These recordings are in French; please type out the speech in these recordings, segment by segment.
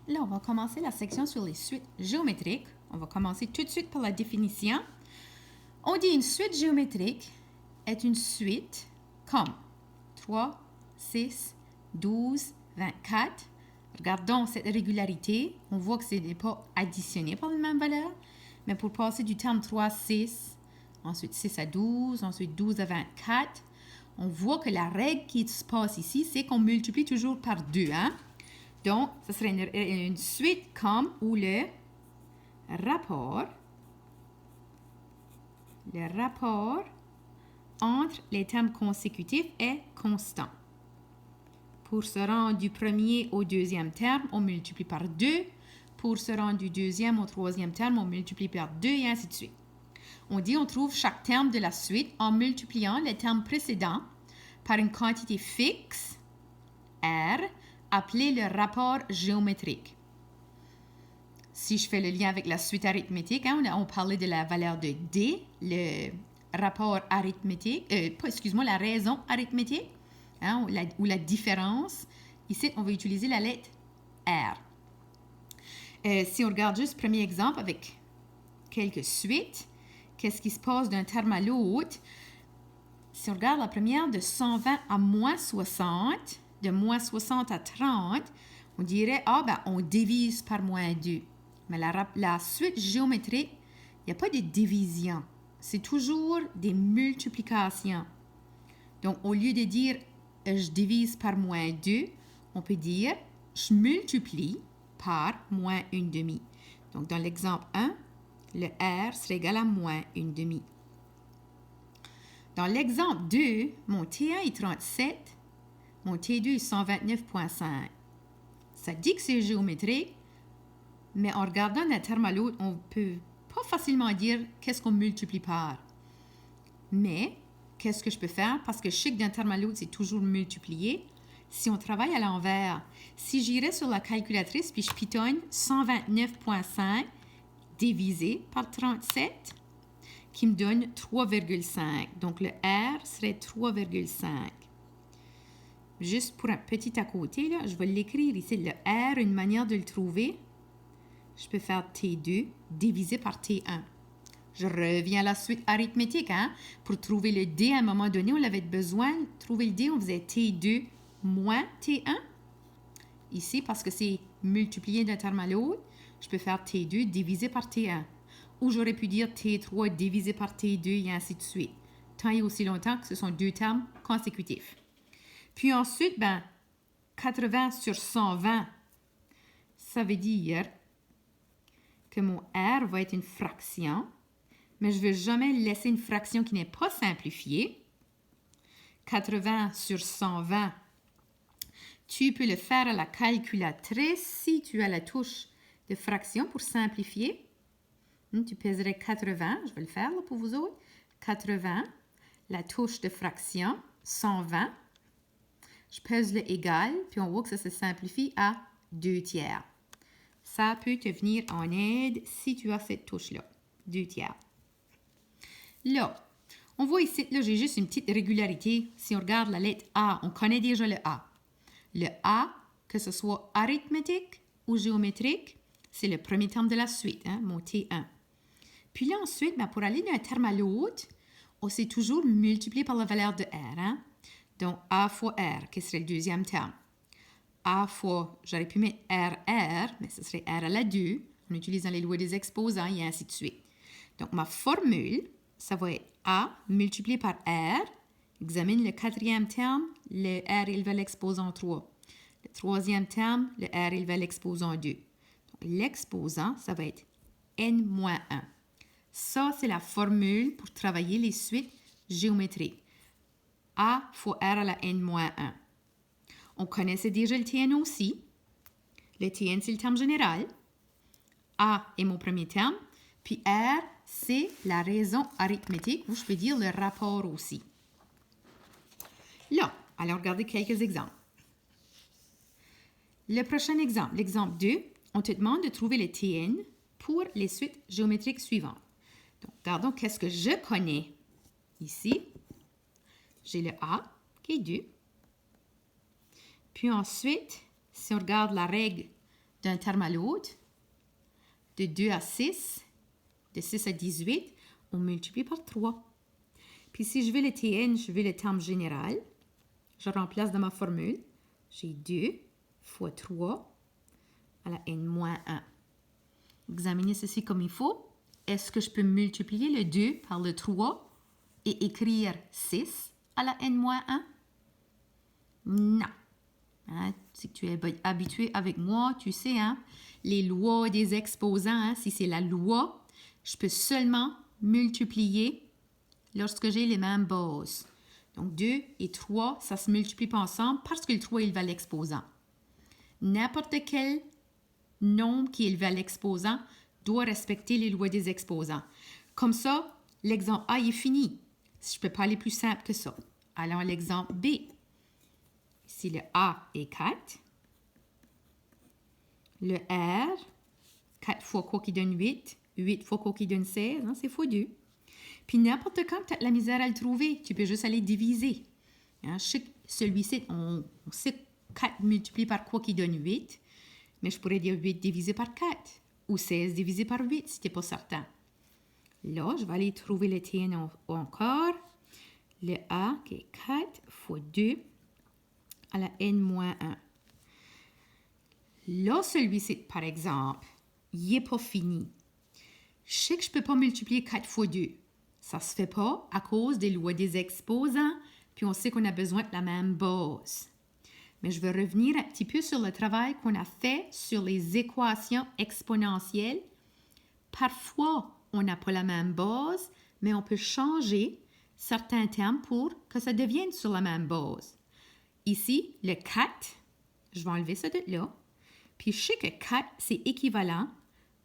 Là, on va commencer la section sur les suites géométriques. On va commencer tout de suite par la définition. On dit une suite géométrique est une suite comme 3, 6, 12, 24. Regardons cette régularité. On voit que ce n'est pas additionné par la même valeur, mais pour passer du terme 3 à 6, ensuite 6 à 12, ensuite 12 à 24, on voit que la règle qui se passe ici, c'est qu'on multiplie toujours par 2. Hein? Donc, ce serait une suite comme où le rapport entre les termes consécutifs est constant. Pour se rendre du premier au deuxième terme, on multiplie par 2. Pour se rendre du deuxième au troisième terme, on multiplie par 2 et ainsi de suite. On dit on trouve chaque terme de la suite en multipliant les termes précédents par une quantité fixe, R, appelée le rapport géométrique. Si je fais le lien avec la suite arithmétique, hein, on parlait de la valeur de D, le rapport arithmétique, la raison arithmétique, hein, ou la différence. Ici, on va utiliser la lettre R. Si on regarde juste le premier exemple avec quelques suites, qu'est-ce qui se passe d'un terme à l'autre? Si on regarde la première de 120 à moins 60, de moins 60 à 30, on dirait, on divise par moins 2. Mais la suite géométrique, il n'y a pas de division. C'est toujours des multiplications. Donc, au lieu de dire je divise par moins 2, on peut dire je multiplie par moins 1/2. Donc, dans l'exemple 1, le R serait égal à moins 1/2. Dans l'exemple 2, mon T1 est 37, mon T2 est 129,5. Ça dit que c'est géométrique, mais en regardant d'un terme à l'autre, on ne peut pas facilement dire qu'est-ce qu'on multiplie par. Mais, qu'est-ce que je peux faire? Parce que je sais que d'un terme à l'autre, c'est toujours multiplié. Si on travaille à l'envers, si j'irais sur la calculatrice puis je pitonne 129,5 divisé par 37, qui me donne 3,5. Donc, le R serait 3,5. Juste pour un petit à côté, là, je vais l'écrire ici. Le R, une manière de le trouver, je peux faire T2 divisé par T1. Je reviens à la suite arithmétique. Hein? Pour trouver le D, à un moment donné, on avait besoin de trouver le D, on faisait T2 moins T1. Ici, parce que c'est multiplié d'un terme à l'autre, je peux faire T2 divisé par T1. Ou j'aurais pu dire T3 divisé par T2 et ainsi de suite. Tant et aussi longtemps que ce sont deux termes consécutifs. Puis ensuite, 80 sur 120, ça veut dire que mon R va être une fraction, mais je ne veux jamais laisser une fraction qui n'est pas simplifiée. 80 sur 120, tu peux le faire à la calculatrice si tu as la touche de fraction pour simplifier. Tu pèserais 80, je vais le faire là, pour vous autres. 80, la touche de fraction, 120. Je pèse le égal, puis on voit que ça se simplifie à 2/3. Ça peut te venir en aide si tu as cette touche-là, 2/3. Là, on voit ici, là, j'ai juste une petite régularité. Si on regarde la lettre A, on connaît déjà le A. Le A, que ce soit arithmétique ou géométrique, c'est le premier terme de la suite, hein, mon T1. Puis là, ensuite, pour aller d'un terme à l'autre, on s'est toujours multiplié par la valeur de R. Hein? Donc, A fois R, qui serait le deuxième terme. A fois, j'aurais pu mettre RR, mais ce serait R à la 2, en utilisant les lois des exposants et ainsi de suite. Donc, ma formule, ça va être A multiplié par R. Examine le quatrième terme, le R élevé à l'exposant 3. Le troisième terme, le R élevé à l'exposant 2. Donc, l'exposant, ça va être N-1. Ça, c'est la formule pour travailler les suites géométriques. A fois R à la N-1. On connaissait déjà le Tn aussi. Le Tn, c'est le terme général. A est mon premier terme. Puis R, c'est la raison arithmétique, ou je peux dire le rapport aussi. Là, allons regarder quelques exemples. Le prochain exemple, l'exemple 2, on te demande de trouver le Tn pour les suites géométriques suivantes. Donc, regardons qu'est-ce que je connais. Ici, j'ai le A qui est 2. Puis ensuite, si on regarde la règle d'un terme à l'autre, de 2 à 6, de 6 à 18, on multiplie par 3. Puis si je veux le Tn, je veux le terme général. Je remplace dans ma formule. J'ai 2 fois 3 à la n-1. Examinez ceci comme il faut. Est-ce que je peux multiplier le 2 par le 3 et écrire 6 à la n-1? Non. Hein? Si tu es habitué avec moi, tu sais, hein, les lois des exposants, hein, si c'est la loi, je peux seulement multiplier lorsque j'ai les mêmes bases. Donc 2 et 3, ça ne se multiplie pas ensemble parce que le 3 est élevé à l'exposant. N'importe quel nombre qui est élevé à l'exposant doit respecter les lois des exposants. Comme ça, l'exemple A est fini. Je ne peux pas aller plus simple que ça. Allons à l'exemple B. Ici, le A est 4. Le R, 4 fois quoi qui donne 8. 8 fois quoi qui donne 16. Hein, c'est fois 2. Puis n'importe quand tu as de la misère à le trouver, tu peux juste aller diviser. Hein, celui-ci, on sait 4 multiplié par quoi qui donne 8. Mais je pourrais dire 8 divisé par 4. Ou 16 divisé par 8 si tu n'es pas certain. Là, je vais aller trouver le Tn encore. Le A qui est 4 fois 2 à la n-1. Là, celui-ci, par exemple, il n'est pas fini. Je sais que je ne peux pas multiplier 4 fois 2. Ça ne se fait pas à cause des lois des exposants, puis on sait qu'on a besoin de la même base. Mais je vais revenir un petit peu sur le travail qu'on a fait sur les équations exponentielles. Parfois, on n'a pas la même base, mais on peut changer certains termes pour que ça devienne sur la même base. Ici, le 4, je vais enlever ça de là. Puis je sais que 4, c'est équivalent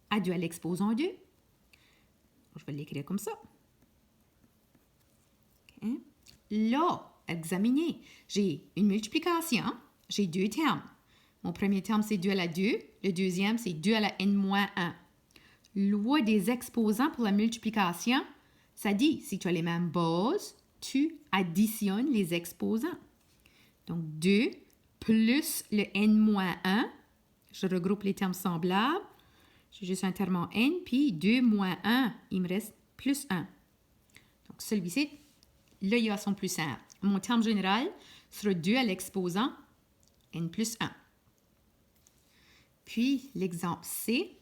à 2 à l'exposant 2. Je vais l'écrire comme ça. Okay. Là, examinez. J'ai une multiplication. J'ai 2 termes. Mon premier terme, c'est 2 à la 2. Le deuxième, c'est 2 à la n-1. Loi des exposants pour la multiplication, ça dit, si tu as les mêmes bases, tu additionnes les exposants. Donc, 2 plus le n-1. Je regroupe les termes semblables. J'ai juste un terme en n, puis 2 moins 1, il me reste plus 1. Donc, celui-ci, là, il y a son plus 1. Mon terme général sera 2 à l'exposant n plus 1. Puis, l'exemple C,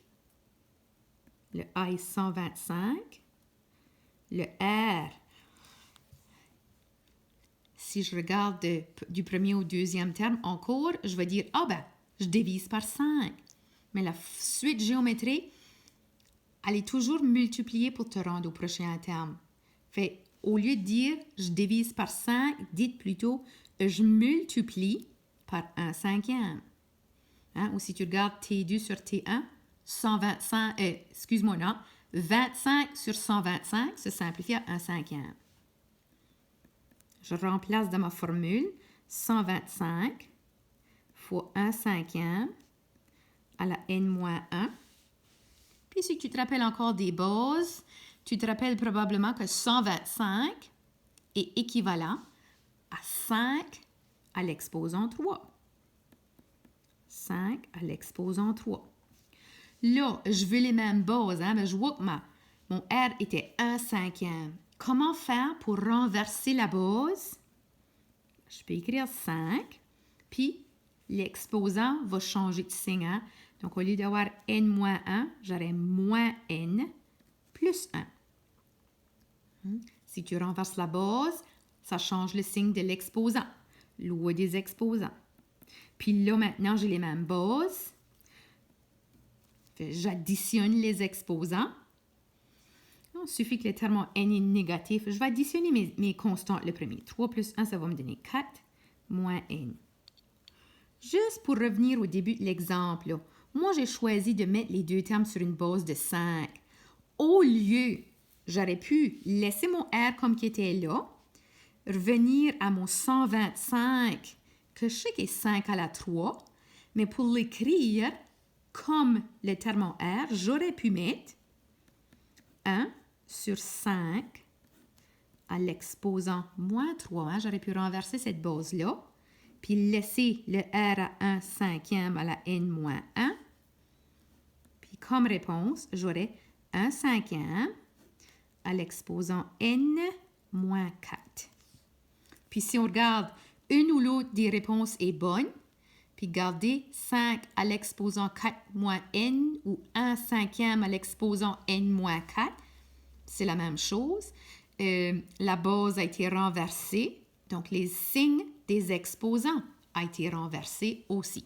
le A est 125. Le R, si je regarde du premier au deuxième terme en cours, je vais dire, je divise par 5. Mais la suite géométrique, elle est toujours multipliée pour te rendre au prochain terme. Fait, au lieu de dire je divise par 5, dites plutôt je multiplie par 1/5. Hein? Ou si tu regardes T2 sur T1, 25 sur 125 se simplifie à 1/5. Je remplace dans ma formule 125 fois 1/5 à la n-1. Puis si tu te rappelles encore des bases, tu te rappelles probablement que 125 est équivalent à 5 à l'exposant 3. 5 à l'exposant 3. Là, je veux les mêmes bases. Hein? Mais je vois que mon R était 1/5. Comment faire pour renverser la base? Je peux écrire 5, puis l'exposant va changer de signe. Hein? Donc, au lieu d'avoir n-1, j'aurai moins n plus 1. Si tu renverses la base, ça change le signe de l'exposant. Loi des exposants. Puis là, maintenant, j'ai les mêmes bases. J'additionne les exposants. Il suffit que le terme en n est négatif. Je vais additionner mes constantes le premier. 3 plus 1, ça va me donner 4 moins n. Juste pour revenir au début de l'exemple, moi, j'ai choisi de mettre les deux termes sur une base de 5. Au lieu, j'aurais pu laisser mon R comme qui était là, revenir à mon 125, que je sais qu'il est 5 à la 3, mais pour l'écrire comme le terme en R, j'aurais pu mettre 1 sur 5 à l'exposant moins 3. Hein? J'aurais pu renverser cette base-là, puis laisser le R à 1/5 à la n moins 1. comme réponse, j'aurais 1/5 à l'exposant n moins 4. Puis si on regarde une ou l'autre des réponses est bonne, puis gardez 5 à l'exposant 4 moins n ou 1/5 à l'exposant n moins 4, c'est la même chose. La base a été renversée, donc les signes des exposants ont été renversés aussi.